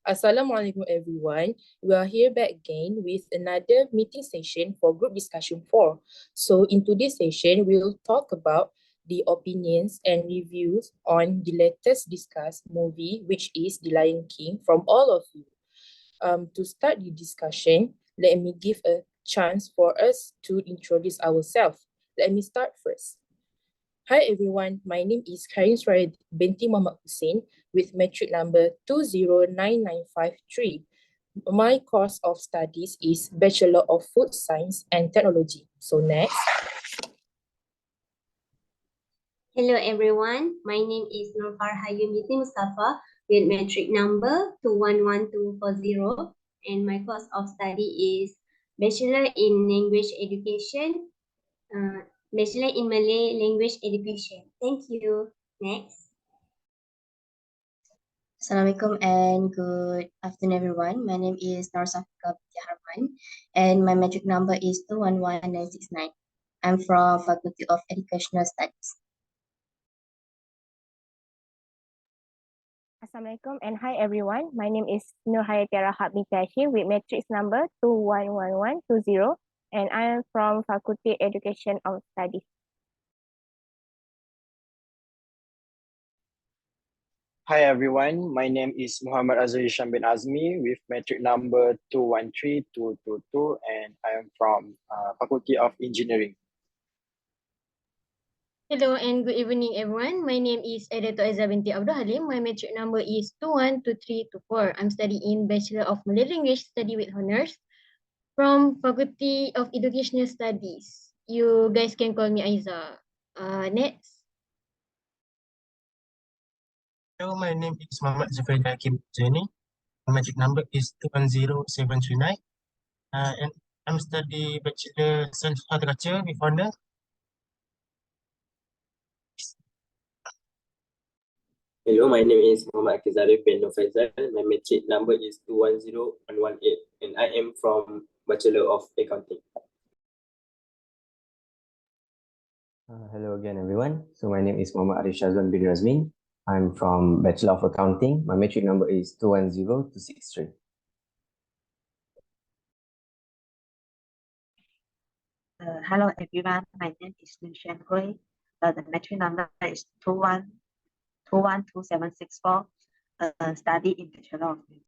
Assalamualaikum everyone. We are here back again with another meeting session for group discussion 4. So in today's session, we'll talk about the opinions and reviews on the latest discussed movie, which is The Lion King, from all of you. To start the discussion, let me give a chance for us to introduce ourselves. Let me start first. Hi everyone, my name is KHAYRIN BINTI Muhammad HUSSAIN with metric number 209953. My course of studies is Bachelor of Food Science and Technology. So next. Hello everyone, my name is FARHAYU binti MUSTAFFA with metric number 211240 and my course of study is Bachelor in Language Education, Bachelor in Malay Language Education. Thank you. Next. Assalamualaikum and good afternoon everyone. My name is SAFIKA HARMAN and my metric number is 211969. I'm from Faculty of Educational Studies. Assalamualaikum and hi everyone. My name is NURHAYATI with matrix number 211120 and I am from Faculty Education of Studies. Hi everyone, my name is Muhammad Azrul bin AZMI with metric number 213222 and I am from Faculty of Engineering. Hello and good evening everyone. My name is Aidiatul Aiza binti Halim. My metric number is 212324. I'm studying in Bachelor of Malay Language Study with Honours from Faculty of Educational Studies. You guys can call me Aiza. Next. Hello, my name is Muhammad ZUFAYRI. My metric number is 210739. And I'm studying Bachelor Science Horticulture with Honours. Hello, my name is Muhammad Zarif bin FAIZAL. My metric number is 210118 and I am from Bachelor of Accounting. Hello again everyone. So my name is Muhammad SHAZWAN bin RAZMIN. I'm from Bachelor of Accounting. My metric number is 210263. Hello everyone, my name is Shen. The metric number is 212764. Study in Bachelor of Music.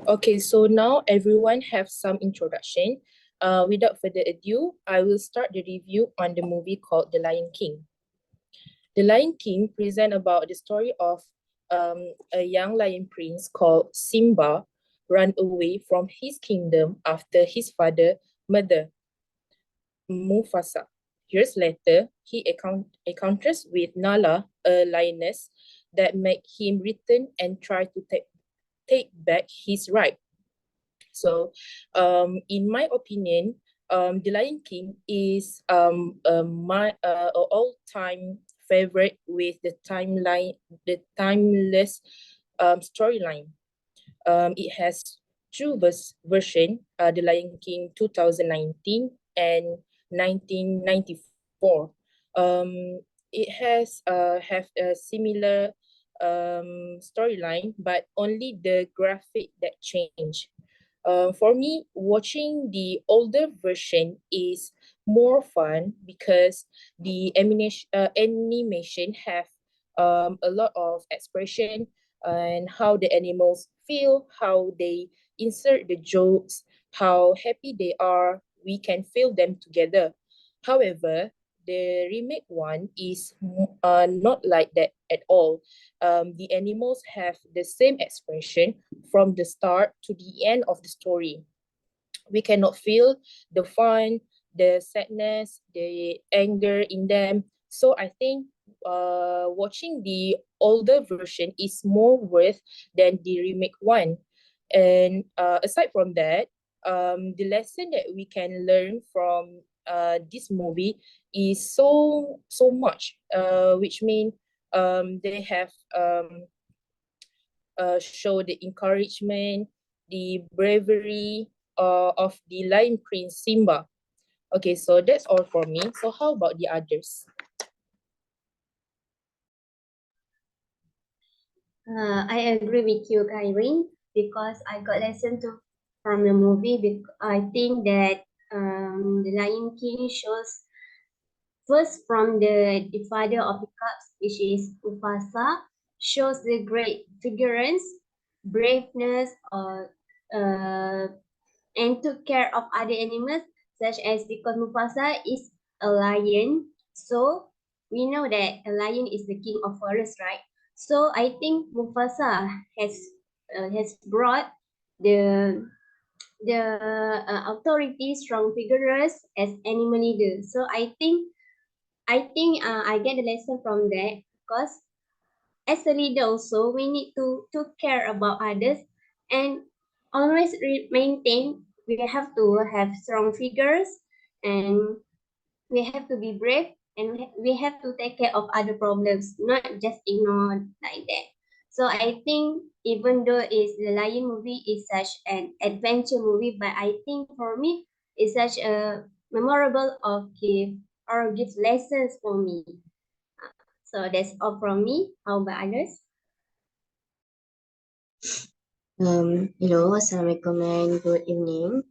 Okay, so now everyone have some introduction. Without further ado, I will start the review on the movie called The Lion King. The Lion King presents about the story of a young lion prince called Simba run away from his kingdom after his father murder Mufasa. Years later, he encounters with Nala, a lioness, that make him return and try to take back his right. So, in my opinion, The Lion King is my all-time favorite with the timeless storyline. It has two versions, The Lion King 2019 and 1994. It has have a similar storyline, but only the graphic that change. For me, watching the older version is more fun because the animation have a lot of expression and how the animals feel, how they insert the jokes, how happy they are. We can feel them together. However, the remake one is not like that at all. The animals have the same expression from the start to the end of the story. We cannot feel the fun, the sadness, the anger in them. So I think watching the older version is more worth than the remake one. And aside from that, the lesson that we can learn from this movie is so much, which means they have show the encouragement, the bravery of the Lion Prince Simba. Okay, so that's all for me. So how about the others? I agree with you, KHAYRIN, because I got lesson to from the movie. I think that the Lion King shows first from the father of the cups, which is Mufasa, shows the great figurance, braveness, or and took care of other animals, such as because Mufasa is a lion, so we know that a lion is the king of forest, right? So I think Mufasa has brought the authority, strong figures as animal leader. So I think I get a lesson from that because as a leader also we need to care about others and always maintain we have to have strong figures and we have to be brave and we have to take care of other problems, not just ignore like that. So I think even though is the Lion movie is such an adventure movie, but I think for me it's such a memorable of give lessons for me. So that's all from me. How about others? Hello, Assalamualaikum and good evening.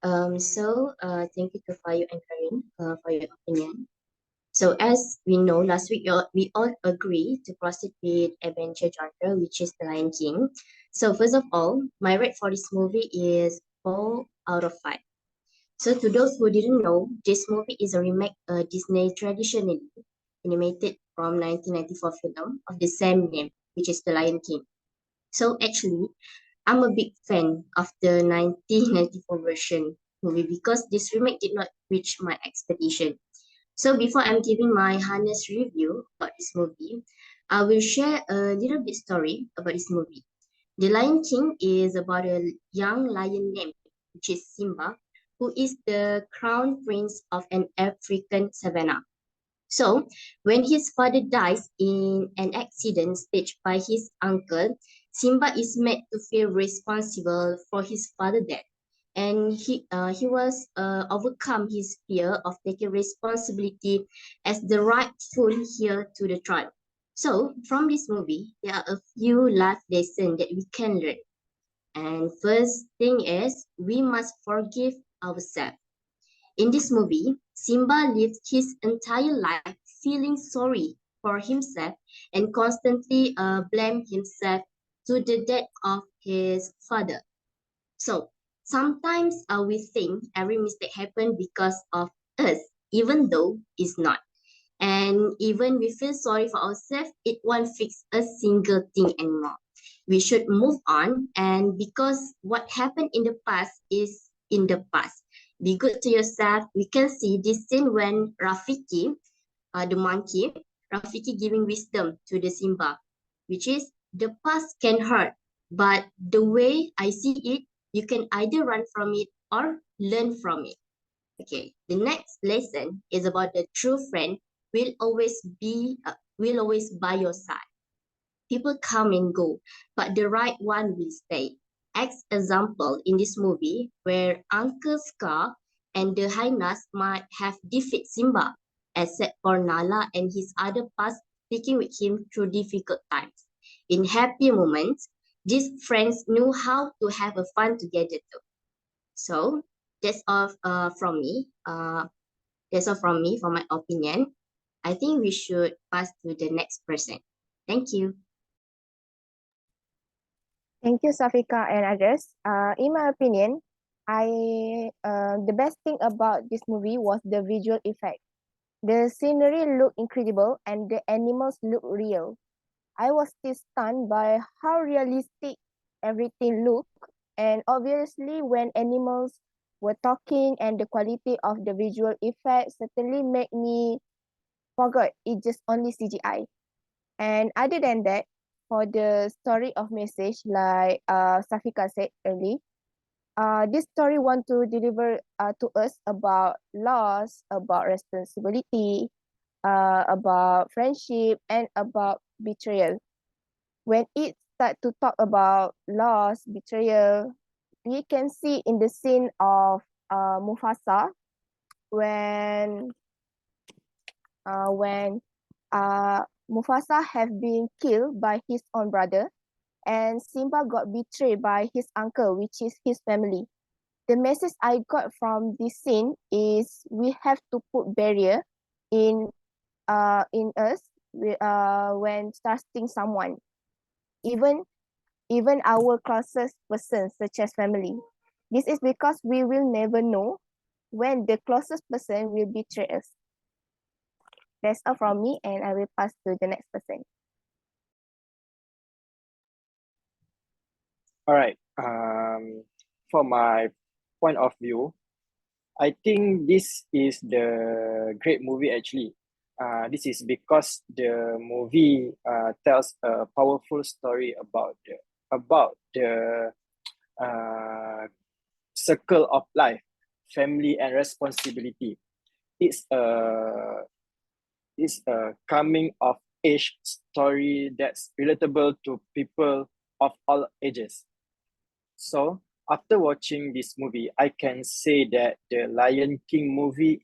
Thank you to Fayu and Karin for your opinion. So as we know, last week we all agree to proceed with adventure genre, which is The Lion King. So first of all, my rate for this movie is 4 out of 5. So to those who didn't know, this movie is a remake Disney traditionally animated from 1994 film of the same name, which is The Lion King. So actually, I'm a big fan of the 1994 version movie because this remake did not reach my expectation. So before I'm giving my honest review about this movie, I will share a little bit story about this movie. The Lion King is about a young lion named, which is Simba, who is the crown prince of an African savanna. So, when his father dies in an accident staged by his uncle, Simba is made to feel responsible for his father's death, and he was overcome his fear of taking responsibility as the rightful heir to the throne. So, from this movie, there are a few life lessons that we can learn. And first thing is, we must forgive ourselves. In this movie, Simba lived his entire life feeling sorry for himself and constantly blamed himself to the death of his father. So sometimes we think every mistake happened because of us, even though it's not. And even we feel sorry for ourselves, it won't fix a single thing anymore. We should move on, and because what happened in the past is in the past. Be good to yourself. We can see this scene when Rafiki, the monkey, Rafiki giving wisdom to the Simba, which is the past can hurt, but the way I see it, you can either run from it or learn from it. Okay, the next lesson is about the true friend will always by your side. People come and go, but the right one will stay. Example in this movie where Uncle Scar and the hyenas might have defeated Simba, except for Nala and his other past sticking with him through difficult times. In happy moments, these friends knew how to have a fun together too. So that's all from me. That's all from me for my opinion. I think we should pass to the next person. Thank you. Thank you, Safika and others. In my opinion, the best thing about this movie was the visual effect. The scenery looked incredible and the animals looked real. I was still stunned by how realistic everything looked, and obviously when animals were talking and the quality of the visual effects certainly made me forget it just only CGI. And other than that, for the story of message, like Safika said earlier, this story want to deliver to us about loss, about responsibility, about friendship, and about betrayal. When it start to talk about loss, betrayal, we can see in the scene of Mufasa when Mufasa have been killed by his own brother, and Simba got betrayed by his uncle, which is his family. The message I got from this scene is we have to put barrier in us when trusting someone, even our closest person, such as family. This is because we will never know when the closest person will betray us. That's all from me, and I will pass to the next person. All right. For my point of view, I think this is the great movie actually. This is because the movie tells a powerful story about the circle of life, family, and responsibility. It's a coming of age story that's relatable to people of all ages. So after watching this movie, I can say that the Lion King movie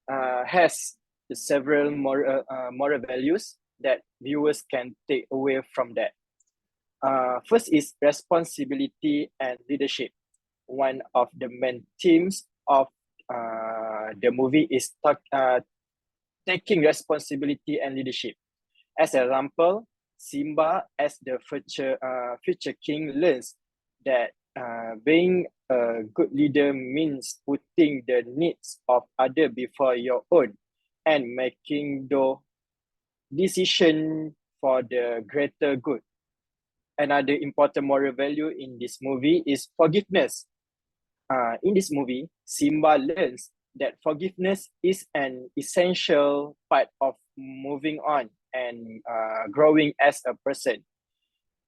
has several moral values that viewers can take away from that. First is responsibility and leadership. One of the main themes of the movie is taking responsibility and leadership. As an example, Simba, as the future king, learns that being a good leader means putting the needs of others before your own and making the decision for the greater good. Another important moral value in this movie is forgiveness. In this movie, Simba learns that forgiveness is an essential part of moving on and growing as a person.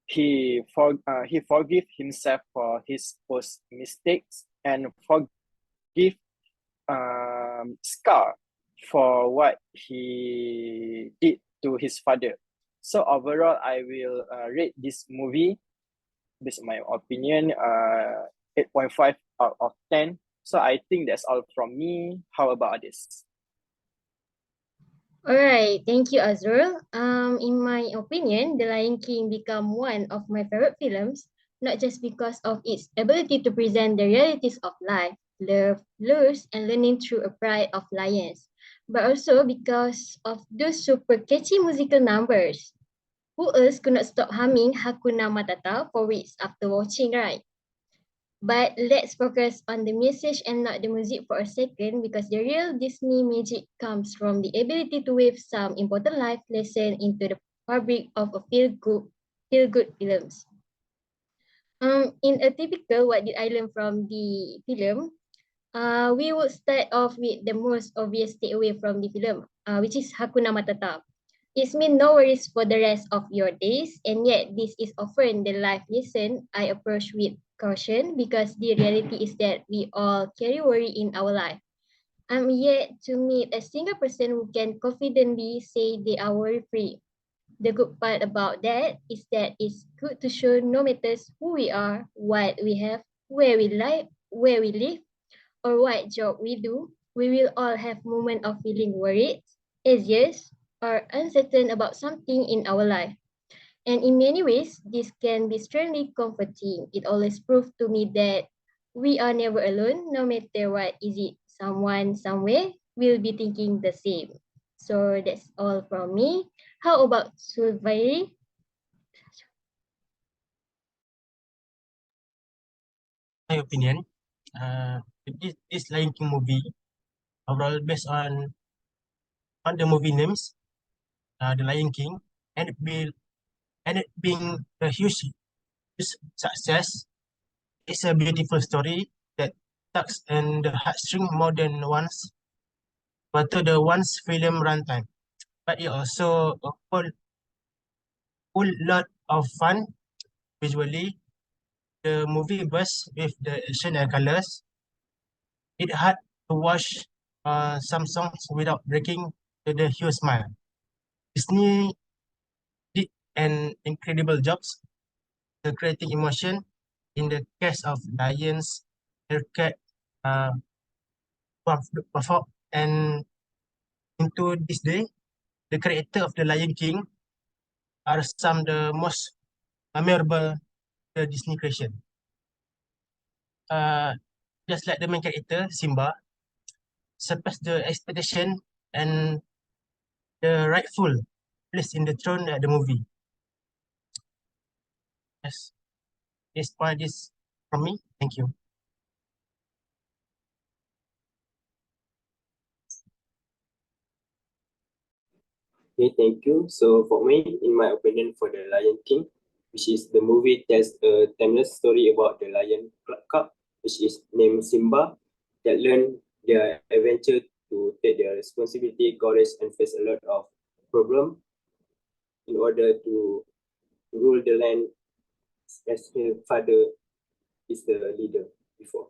He forgive himself for his past mistakes and forgive Scar for what he did to his father. So overall, I will rate this movie, based on my opinion, 8.5 out of 10. So I think that's all from me. How about this? Alright, thank you, Azrul. In my opinion, The Lion King became one of my favorite films, not just because of its ability to present the realities of life, love, loss, and learning through a pride of lions, but also because of those super catchy musical numbers. Who else could not stop humming Hakuna Matata for weeks after watching, right? But let's focus on the message and not the music for a second, because the real Disney magic comes from the ability to weave some important life lesson into the fabric of a feel-good films. In a typical what did I learn from the film, we would start off with the most obvious takeaway from the film, which is Hakuna Matata. It means no worries for the rest of your days, and yet this is often the life lesson I approach with caution, because the reality is that we all carry worry in our life. I'm yet to meet a single person who can confidently say they are worry-free. The good part about that is that it's good to show no matter who we are, what we have, where we live, or what job we do, we will all have moments of feeling worried, anxious, or uncertain about something in our life. And in many ways, this can be strangely comforting. It always proves to me that we are never alone, no matter what is it. Someone, somewhere, will be thinking the same. So that's all from me. How about ZUFAYRI? My opinion, this Lion King movie overall based on the movie names, The Lion King, and it being a huge success. It's a beautiful story that tugs and the heartstring more than once, but to the once film runtime. But it also a whole lot of fun visually. The movie bursts with the action and colors. It hard to watch some songs without breaking to the huge smile. Disney did an incredible job the creating emotion in the case of lions, haircut, perform, and into this day, the character of the Lion King are some the most memorable the Disney creation. Just like the main character, Simba, surpassed the expectation and the rightful place in the throne at the movie. Yes, this point is from me. Thank you. Okay, thank you. So for me, in my opinion, for the Lion King, which is the movie tells a timeless story about the lion cub, which is named Simba, that learn their adventure to take their responsibility, courage, and face a lot of problem in order to rule the land as his father is the leader before.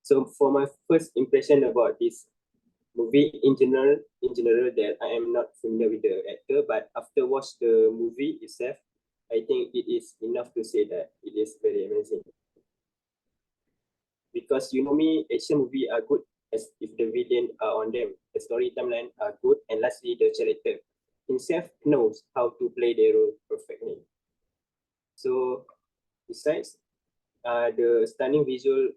So for my first impression about this movie in general that I am not familiar with the actor, but after watch the movie itself, I think it is enough to say that it is very amazing. Because you know me, action movie are good as if the villain are on them, the story timeline are good, and lastly the character himself knows how to play their role perfectly. So besides, the stunning visual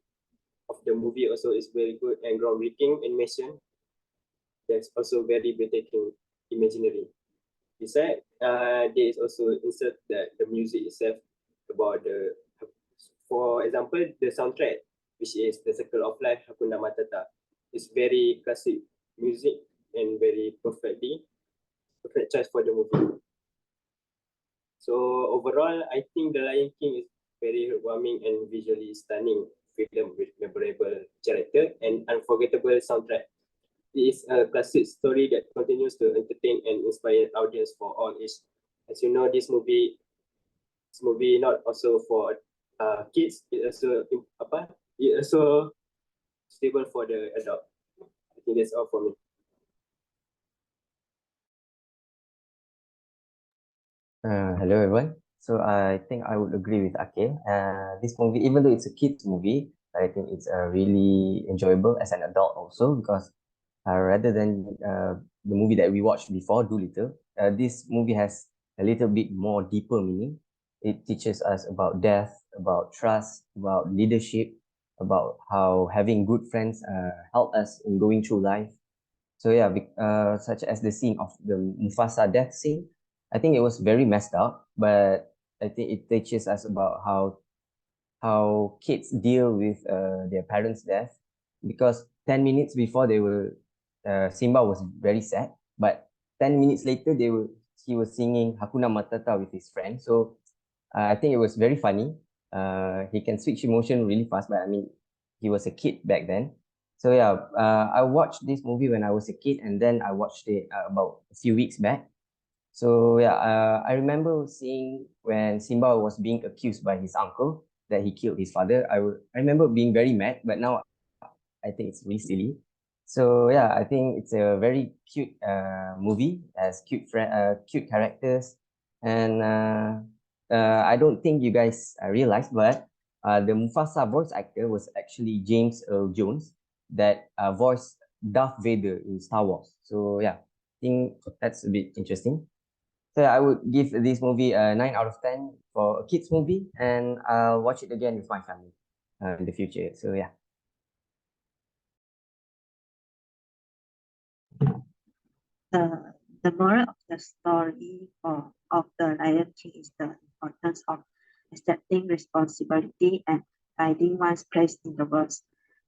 of the movie also is very good and groundbreaking animation. That's also very breathtaking imaginary. Besides, there is also insert that the music itself about the, for example, the soundtrack, which is the Circle of Life, Hakuna Matata, is very classic music and very perfect choice for the movie. So overall, I think The Lion King is very heartwarming and visually stunning film with memorable character and unforgettable soundtrack. It is a classic story that continues to entertain and inspire audience for all ages. As you know, this movie not also for kids. It also stable for the adult. I think that's all for me. Hello everyone. So I think I would agree with AQIL. This movie, even though it's a kids movie, I think it's really enjoyable as an adult also, because rather than the movie that we watched before, Dolittle, this movie has a little bit more deeper meaning. It teaches us about death, about trust, about leadership, about how having good friends help us in going through life. So yeah, such as the scene of the Mufasa death scene, I think it was very messed up, but I think it teaches us about how kids deal with their parents' death, because 10 minutes before Simba was very sad, but 10 minutes later he was singing Hakuna Matata with his friend. So I think it was very funny. He can switch emotion really fast, but I mean, he was a kid back then. So yeah, I watched this movie when I was a kid, and then I watched it about a few weeks back. So yeah, I remember seeing when Simba was being accused by his uncle that he killed his father. I remember being very mad, but now I think it's really silly. So yeah, I think it's a very cute movie, has cute characters, and I don't think you guys realized, but the Mufasa voice actor was actually James Earl Jones that voiced Darth Vader in Star Wars. So yeah, I think that's a bit interesting. So I would give this movie a 9 out of 10 for a kids movie, and I'll watch it again with my family in the future. So yeah. The moral of the story of the Lion King is the importance of accepting responsibility and finding one's place in the world.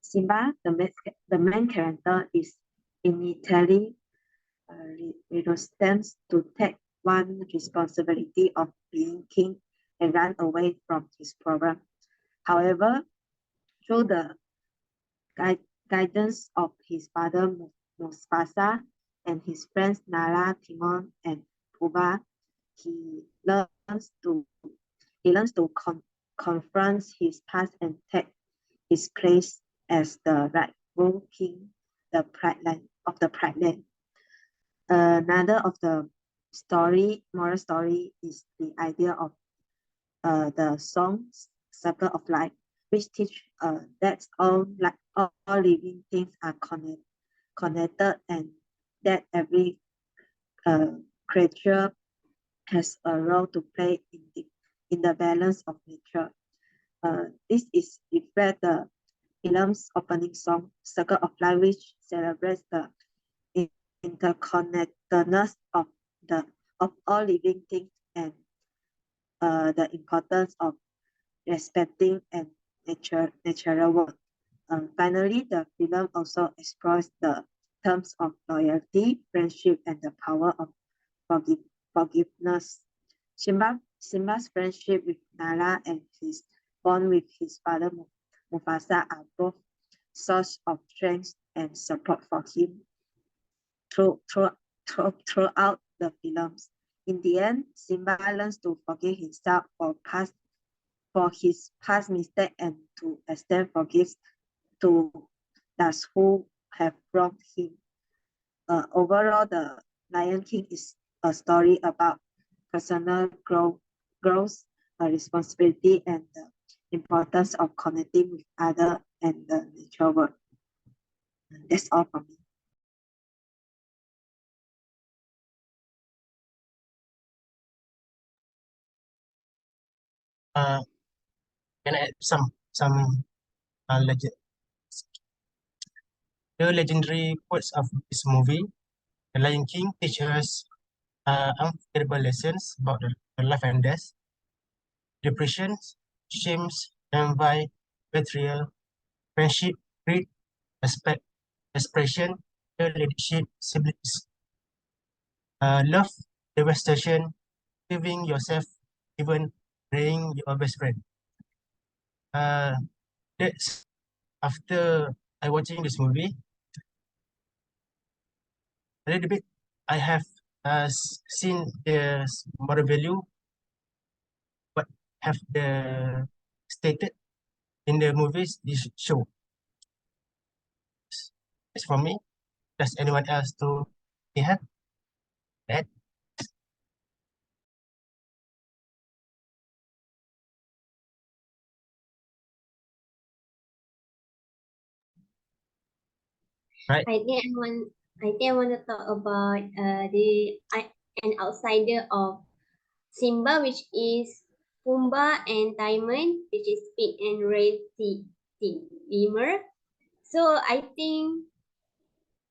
Simba, the main character, is initially reluctant to take one responsibility of being king and run away from his problem. However, through the guidance of his father Mustaffa and his friends Nala, Timon, and Pumbaa, he learns to confront his past and take his place as the rightful king of the Pride Land. Another of the moral story is the idea of the song Circle of Life, which teach that all living things are connected, and that every creature has a role to play in the balance of nature. This is reflect the film's opening song, Circle of Life, which celebrates the interconnectedness of all living things and the importance of respecting and natural world. Finally, the film also explores the terms of loyalty, friendship, and the power of forgiveness. Simba's friendship with Nala and his bond with his father Mufasa are both source of strength and support for him throughout the films. In the end, Simba learns to forgive himself for his past mistake and to extend forgiveness to those who have wronged him. Overall, The Lion King is a story about personal growth, responsibility, and the importance of connecting with others and the natural world. That's all from me. Can I add some legend? The legendary quotes of this movie, The Lion King, teaches us unforgettable lessons about the life and death, depression, shames, envy, betrayal, friendship, greed, respect, expression, leadership, siblings, love, devastation, giving yourself, even praying your best friend. That's after I watching this movie. A little bit, I have seen the moral value, what have the stated in the movies this show. It's from me. Does anyone else to have that? Right. I think I want to talk about an outsider of Simba, which is Pumbaa, and Timon, which is Pig and Red Lemur. So I think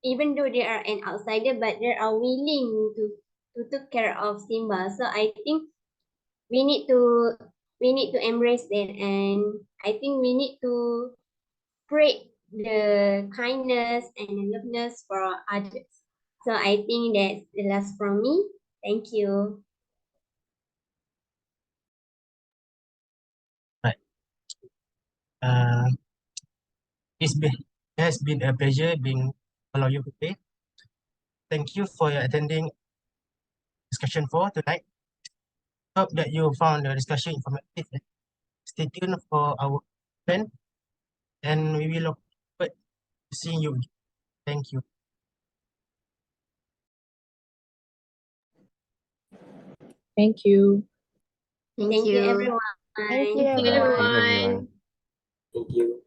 even though they are an outsider, but they are willing to take care of Simba. So I think we need to embrace that, and I think we need to spread the kindness and the loveness for others. So I think that's the last from me. Thank you. Right. It has been a pleasure being follow you today. Thank you for your attending discussion for tonight. Hope that you found the discussion informative. Stay tuned for our event, and we will look forward to seeing you. Thank you. Thank you. Thank you, everyone. Thank you, Bye-bye. Thank you, everyone. everyone. Thank you.